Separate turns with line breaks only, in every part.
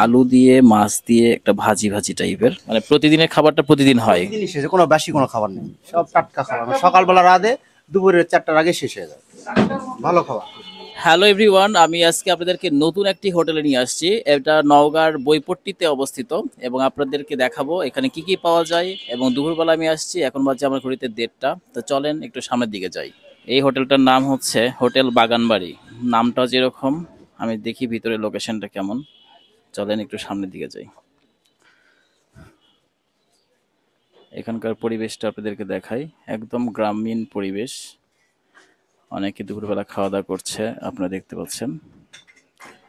আলু দিয়ে মাছ দিয়ে একটা ভাজি ভাজি টাইপের, মানে প্রতিদিনের খাবারটা প্রতিদিন হয়।
প্রতিদিনই শেষ, কোনো বাসি কোনো খাবার নেই, সব টাটকা খাবার, মানে সকালবেলা রাতে দুপুরের 4টার আগে শেষ হয়ে যায়। ভালো খাবার।
হ্যালো এভরিওয়ান, আমি আজকে আপনাদেরকে নতুন একটি হোটেলে নিয়ে আসছি। এটা নওগাঁর বইপট্টিতে অবস্থিত এবং আপনাদেরকে দেখাবো এখানে কি কি পাওয়া যায়। এবং দুপুরবেলা আমি আসছি, এখন বাজে আমার ঘড়িতে 1:30। তো চলেন একটু সামনের দিকে যাই। এই হোটেলটার নাম হচ্ছে হোটেল বাগানবাড়ি। নামটা যেরকম, আমি দেখি ভিতরে লোকেশনটা কেমন। চলেন একটু সামনের দিকে যাই। এখানকার পরিবেশটা আপনাদেরকে দেখাই, একদম গ্রামীণ পরিবেশ। অনেকে দুপুরবেলা খাওয়া দাওয়া করছে, আপনারা দেখতে পাচ্ছেন।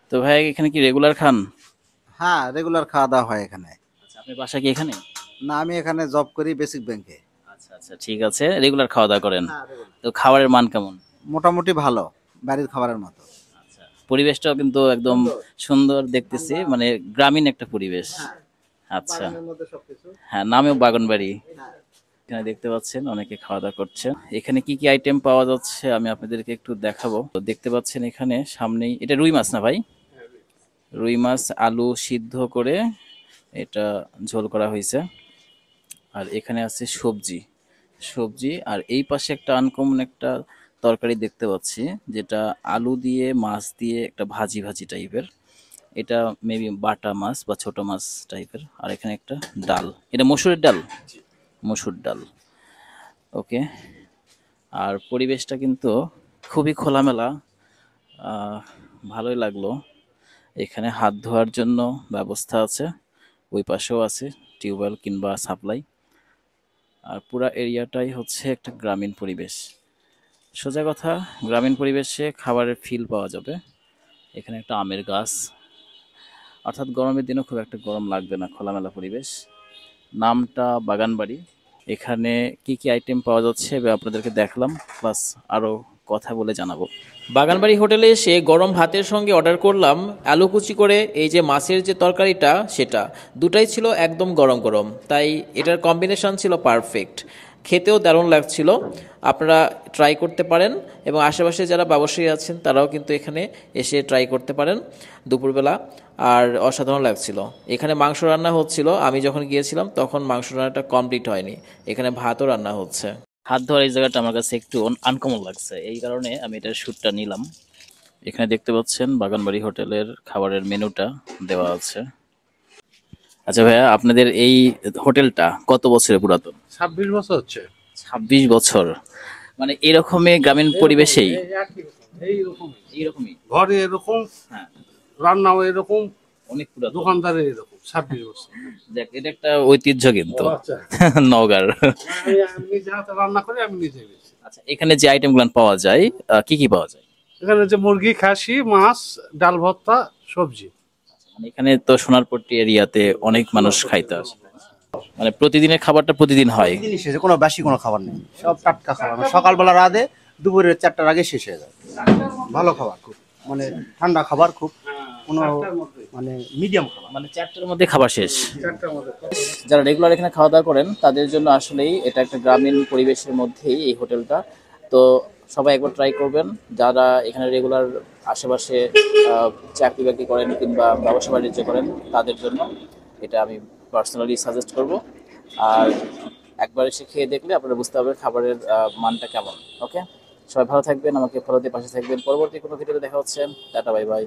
তো ভাই, এখানে কি রেগুলার খান?
হ্যাঁ, রেগুলার খাওয়া দাওয়া হয় এখানে।
আচ্ছা, আপনার বাসা কি এখানে?
না, আমি এখানে জব করি বেসিক ব্যাংকে।
আচ্ছা আচ্ছা, ঠিক আছে, রেগুলার খাওয়া দাওয়া করেন।
হ্যাঁ, regular।
তো খাবারের মান কেমন?
মোটামুটি ভালো, বাড়ির খাবারের মতো।
আচ্ছা, পরিবেশটাও কিন্তু একদম সুন্দর দেখতেছি, মানে গ্রামীণ একটা পরিবেশ। আচ্ছা,
বাগানের মধ্যে সবকিছু।
হ্যাঁ, নামেও বাগানবাড়ি।
হ্যাঁ।
এখানে দেখতে পাচ্ছেন অনেকে খাওয়া দাওয়া করছে। এখানে কি কি আইটেম পাওয়া যাচ্ছে আমি আপনাদেরকে একটু দেখাবো। তো দেখতে পাচ্ছেন এখানে সামনেই, এটা রুই মাছ না ভাই? রুই মাছ আলু সিদ্ধ করে এটা ঝোল করা হয়েছে। আর এখানে আছে সবজি সবজি আর এই পাশে একটা আনকমন একটা তরকারি দেখতে পাচ্ছি, যেটা আলু দিয়ে মাছ দিয়ে একটা ভাজি ভাজি টাইপের। এটা মেবি বাটা মাছ বা ছোট মাছ টাইপের। আর এখানে একটা ডাল, এটা মসুরের ডাল, মসুর ডাল। ওকে। আর পরিবেশটা কিন্তু খুবই খোলামেলা, আহ, ভালোই লাগলো। এখানে হাত ধোয়ার জন্য ব্যবস্থা আছে, ওই পাশেও আছে টিউবওয়েল কিংবা সাপ্লাই। আর পুরা এরিয়াটাই হচ্ছে একটা গ্রামীণ পরিবেশ। সোজা কথা, গ্রামীণ পরিবেশে খাবারের ফিল পাওয়া যাবে। এখানে একটা আমের গাছ, অর্থাৎ গরমের দিনও খুব একটা গরম লাগবে না, খোলামেলা পরিবেশ। নামটা বাগানবাড়ি। এখানে কি কি আইটেম পাওয়া যাচ্ছে এবার আপনাদেরকে দেখলাম, প্লাস আরও কথা বলে জানাবো। বাগানবাড়ি হোটেলে এসে গরম ভাতের সঙ্গে অর্ডার করলাম আলু কুচি করে এই যে মাছের যে তরকারিটা, সেটা দুটাই ছিল একদম গরম গরম, তাই এটার কম্বিনেশন ছিল পারফেক্ট। খেতেও দারুণ লাগছিল। আপনারা ট্রাই করতে পারেন এবং আশেপাশে যারা ব্যবসায়ী আছেন তারাও কিন্তু এখানে এসে ট্রাই করতে পারেন দুপুরবেলা। আর অসাধারণ লাগছিল। এখানে মাংস রান্না হচ্ছিল, আমি যখন গিয়েছিলাম তখন মাংস রান্নাটা কমপ্লিট হয়নি, এখানে ভাতও রান্না হচ্ছে। হাত ধোয়ার এই জায়গাটা আমার কাছে একটু আনকমন লাগছে, এই কারণে আমি এটার শ্যুটটা নিলাম। এখানে দেখতে পাচ্ছেন বাগানবাড়ি হোটেলের খাবারের মেনুটা দেওয়া আছে। আচ্ছা ভাইয়া, আপনাদের এই হোটেলটা কত বছরের পুরাতন?
26 বছর হচ্ছে।
26 বছর? মানে এরকমই গ্রামীণ পরিবেশেই? এইরকমই
ঘরে এরকম,
হ্যাঁ,
রান্নাও এরকম,
অনেক পুরাতন।
দোকানদারে এরকম 26 বছর।
দেখ, এটা একটা ঐতিহ্য কিন্তু
আচ্ছা।
নওগাঁর।
আমি নিজে হাতে রান্না করি, আমি নিজে বেশি।
আচ্ছা, এখানে যে আইটেমগুলো পাওয়া যায়, কি কি পাওয়া যায়?
এখানে যে মুরগি, খাসি, মাছ, ডাল ভর্তা, সবজি।
মানে এখানে তো সোনারপট্টি এরিয়াতে অনেক মানুষ খাইতে আসে, মানে প্রতিদিনের খাবারটা প্রতিদিন হয়।
প্রতিদিনই শেষ, কোনো বাসি কোনো খাবার নেই, সব টাটকা খাবার, মানে সকালবেলা রাতে দুপুরের 4টার আগে শেষ হয়ে যায়। ভালো খাবার খুব, মানে ঠান্ডা খাবার খুব, কোনো মানে মিডিয়াম খাবার।
মানে 4টার মধ্যে খাবার শেষ।
4টার মধ্যে।
যারা রেগুলার এখানে খাওয়া দাওয়া করেন তাদের জন্য আসলেই এটা একটা গ্রামীণ পরিবেশের মধ্যেই এই হোটেলটা। তো সবাই একবার ট্রাই করবেন, যারা এখানে রেগুলার আশেপাশে চাকরি বাকরি করেন কিংবা ব্যবসা বাণিজ্য করেন তাদের জন্য এটা আমি পার্সোনালি সাজেস্ট করব। আর একবার এসে খেয়ে দেখলে আপনারা বুঝতে পারবেন খাবারের মানটা কেমন। ওকে, সবাই ভালো থাকবেন, আমাকে ফলো দিয়ে পাশে থাকবেন। পরবর্তী কোনো ভিডিওতে দেখা হচ্ছে। Tata, bye bye.